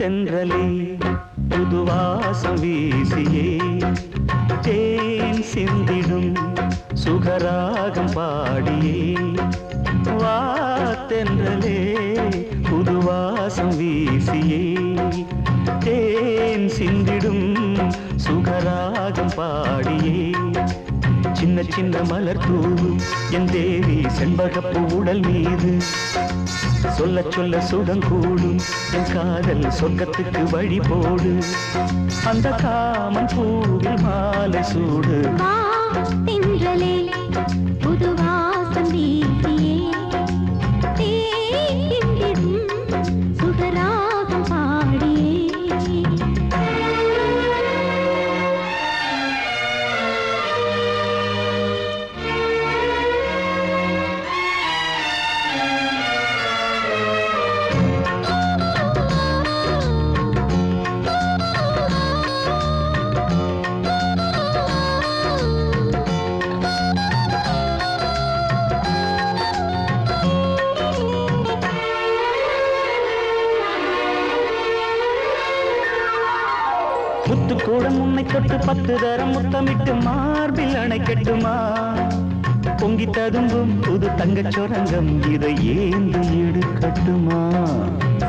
தென்றலே புதுவாசம் வீசியே தேன் சிந்திடும் சுகராகம் பாடியே வா தென்றலே புதுவாசம் வீசியே தேன் சிந்திடும் சுகராகம் பாடியே சின்ன சின்ன மலர் தூவு என் தேவி செண்பகப்பூ உடல் மீது சொல்ல சொல்ல சுகம் கூடும் என் காதல் சொர்க்கத்துக்கு வழி போடு அந்த காமன் பூவில் மாலை சூடு தென்றலே புதுவாசம் வீசியே தேன் சுகராகம் பாடியே முத்துக்கூடம் உன்னை தொட்டு 10 தரம் முத்தமிட்டு மார்பில் அணைக்கட்டுமா பொங்கி ததும்பும் புது தங்கச் சுரங்கம் இதை ஏந்து எடுக்கட்டுமா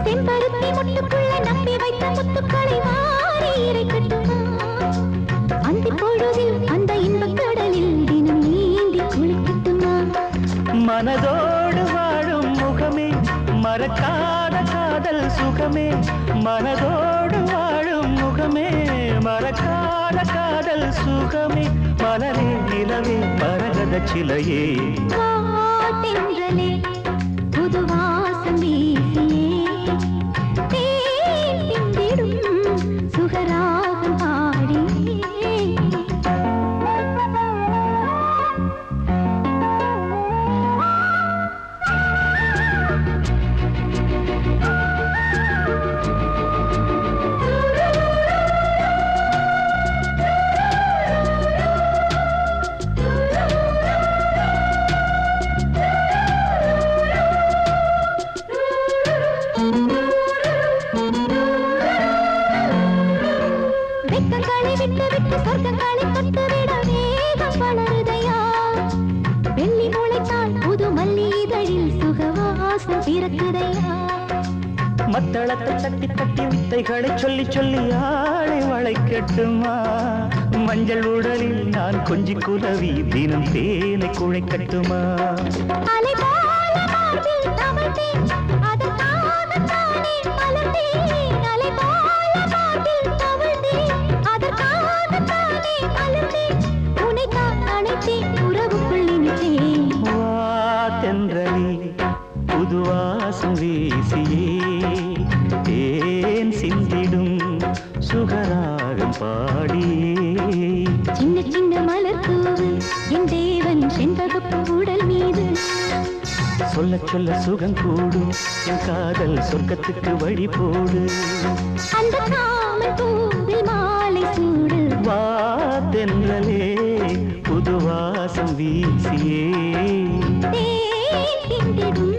செம்பருத்தி முட்டுக்குள்ள நம்பி வைத்த முத்துக்களை வாரி இறைக்கட்டுமா அந்த பொழுதில் அந்த இன்பக் கடலில் தினம் நீந்தி குளிக்கட்டுமா மனதோடு வாழும் முகமே மறக்காத காதல் சுகமே மனதோடு வாழும் முகமே மறக்காத காதல் சுகமே மலரே நிலவே மரகத சிலையே தென்றலே புதுவாசம் வீசியே தேன் சிந்திடும் சுகராகம் பாடியே வெக்கங்களை விட்டு விட்டு சொர்க்கங்களை தொட்டுவிட வேகம் வளருதையா வெள்ளி முளைத்தால் புது மல்லி இதழில் சுகவாசம் பிறக்குதையா மத்தளத்தை தட்டி தட்டி வித்தைகளை சொல்லி சொல்லி ஆளை வளைக்கட்டுமா மஞ்சள் உடலில் நான் கொஞ்சி குலவி தினம் தேனை குழைக்கட்டுமா அலை போல மார்பில் தவழ்ந்தேன் அதற்காக தானே மலர்ந்தேன் அலை போல மார்பில் தவழ்ந்தேன் அதற்காக தானே மலர்ந்தேன் உன்னை தான் அணைத்தேன் உறவுக்குள் நின்றேன் வா தென்றலே புதுவாசம் வீசியே தேன் சிந்திடும் சுகராகம் பாடியே சின்ன சின்ன மலர் தூவு என் தேவன் செண்பகப்பூ உடல் மீது சொல்ல சொல்ல சுகம் கூடும் என் காதல் சொர்க்கத்துக்கு வழி போடு அந்த காமல் பூவில் மாலை சூடு வா தென்றலே புதுவாசம் வீசியே தேன் சிந்திடும்